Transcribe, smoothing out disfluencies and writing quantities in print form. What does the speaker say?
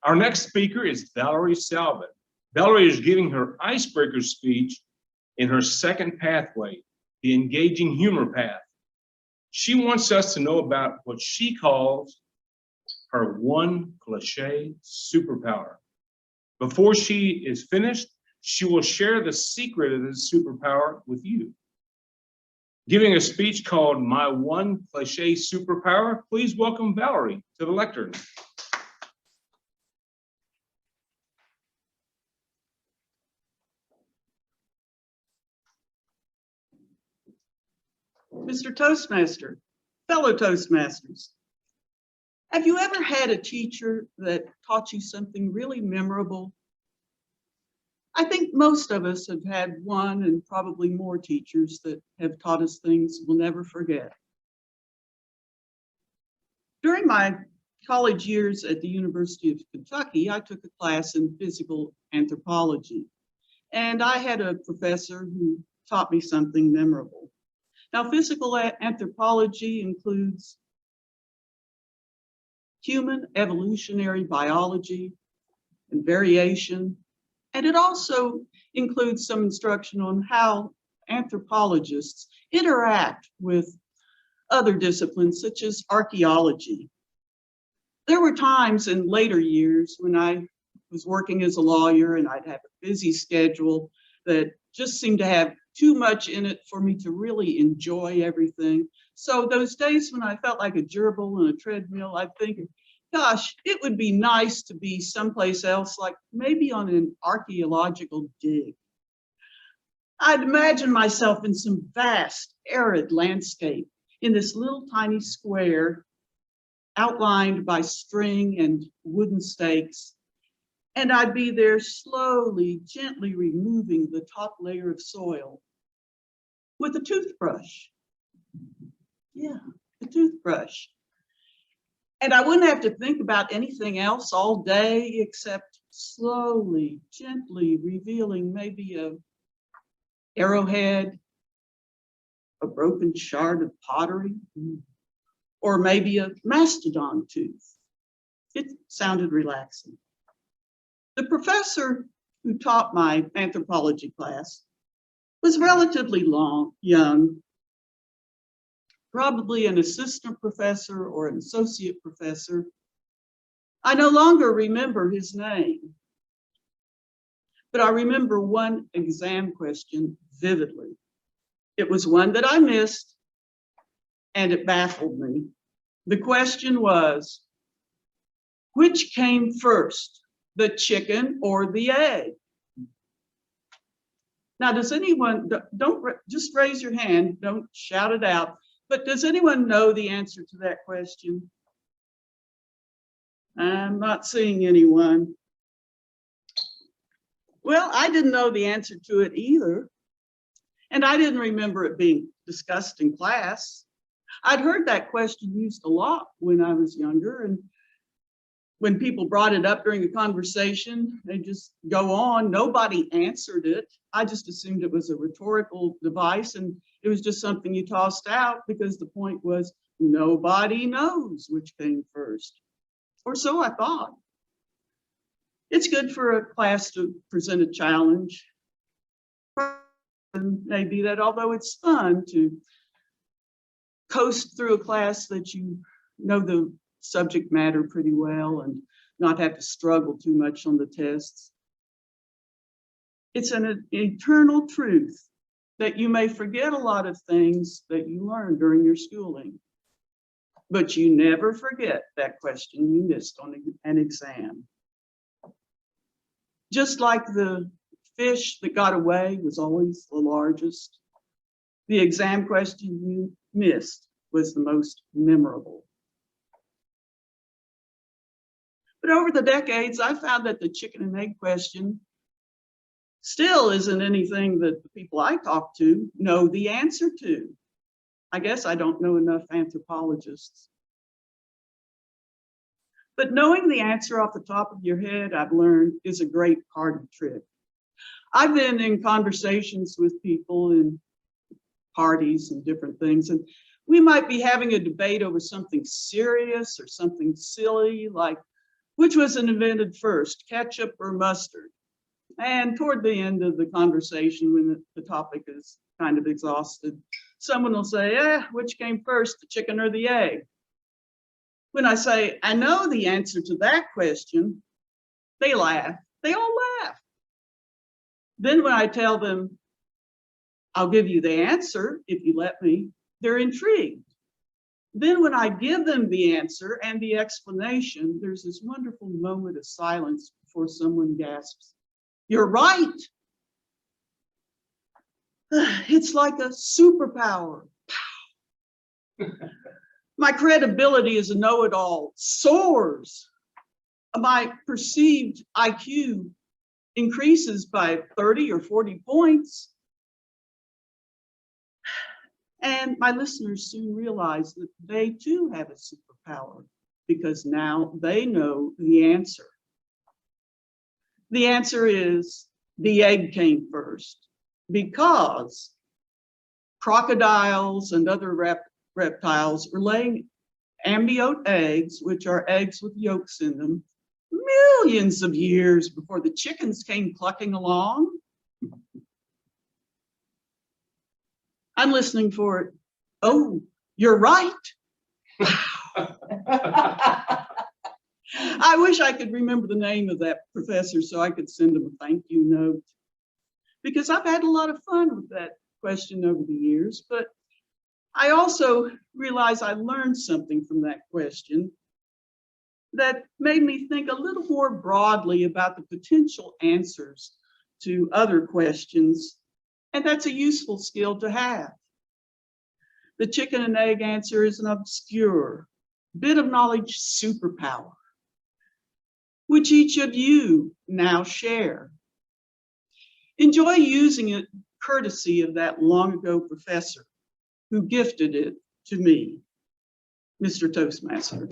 Our next speaker is Valerie Salvin. Valerie is giving her icebreaker speech in her second pathway, the engaging humor path. She wants us to know about what she calls her one cliche superpower. Before she is finished, she will share the secret of this superpower with you. Giving a speech called My One Cliche Superpower, please welcome Valerie to the lectern. Mr. Toastmaster, fellow Toastmasters, have you ever had a teacher that taught you something really memorable? I think most of us have had one and probably more teachers that have taught us things we'll never forget. During my college years at the University of Kentucky, I took a class in physical anthropology, and I had a professor who taught me something memorable. Now, physical anthropology includes human evolutionary biology and variation, and it also includes some instruction on how anthropologists interact with other disciplines such as archaeology. There were times in later years when I was working as a lawyer and I'd have a busy schedule that just seemed to have too much in it for me to really enjoy everything. So those days when I felt like a gerbil on a treadmill, I'd think, gosh, it would be nice to be someplace else, like maybe on an archaeological dig. I'd imagine myself in some vast, arid landscape in this little tiny square outlined by string and wooden stakes. And I'd be there slowly, gently removing the top layer of soil with a toothbrush. Yeah, a toothbrush. And I wouldn't have to think about anything else all day except slowly, gently revealing maybe a arrowhead, a broken shard of pottery, or maybe a mastodon tooth. It sounded relaxing. The professor who taught my anthropology class was relatively young, probably an assistant professor or an associate professor. I no longer remember his name, but I remember one exam question vividly. It was one that I missed, and it baffled me. The question was, which came first, the chicken or the egg? Now, does anyone, don't just raise your hand, don't shout it out, but does anyone know the answer to that question? I'm not seeing anyone. Well, I didn't know the answer to it either, and I didn't remember it being discussed in class. I'd heard that question used a lot when I was younger, and when people brought it up during a conversation, they just go on. Nobody answered it. I just assumed it was a rhetorical device, and it was just something you tossed out because the point was nobody knows which came first. Or so I thought. It's good for a class to present a challenge. And maybe that although it's fun to coast through a class that you know the subject matter pretty well and not have to struggle too much on the tests. It's an eternal truth that you may forget a lot of things that you learned during your schooling, but you never forget that question you missed on an exam. Just like the fish that got away was always the largest, the exam question you missed was the most memorable. But over the decades, I found that the chicken and egg question still isn't anything that the people I talk to know the answer to. I guess I don't know enough anthropologists. But knowing the answer off the top of your head, I've learned, is a great party trick. I've been in conversations with people in parties and different things, and we might be having a debate over something serious or something silly, like Which was invented first, ketchup or mustard? And toward the end of the conversation, when the topic is kind of exhausted, someone will say, which came first, the chicken or the egg? When I say, I know the answer to that question, they laugh. They all laugh. Then when I tell them, I'll give you the answer if you let me, they're intrigued. Then when I give them the answer and the explanation, there's this wonderful moment of silence before someone gasps, "You're right." It's like a superpower. My credibility as a know-it-all soars. My perceived IQ increases by 30 or 40 points. And my listeners soon realize that they too have a superpower because now they know the answer. The answer is the egg came first because crocodiles and other reptiles are laying amniote eggs, which are eggs with yolks in them, millions of years before the chickens came clucking along. I'm listening for it. Oh, you're right. I wish I could remember the name of that professor so I could send him a thank you note, because I've had a lot of fun with that question over the years, but I also realized I learned something from that question that made me think a little more broadly about the potential answers to other questions, and that's a useful skill to have. The chicken and egg answer is an obscure bit of knowledge superpower, which each of you now share. Enjoy using it courtesy of that long ago professor who gifted it to me, Mr. Toastmaster.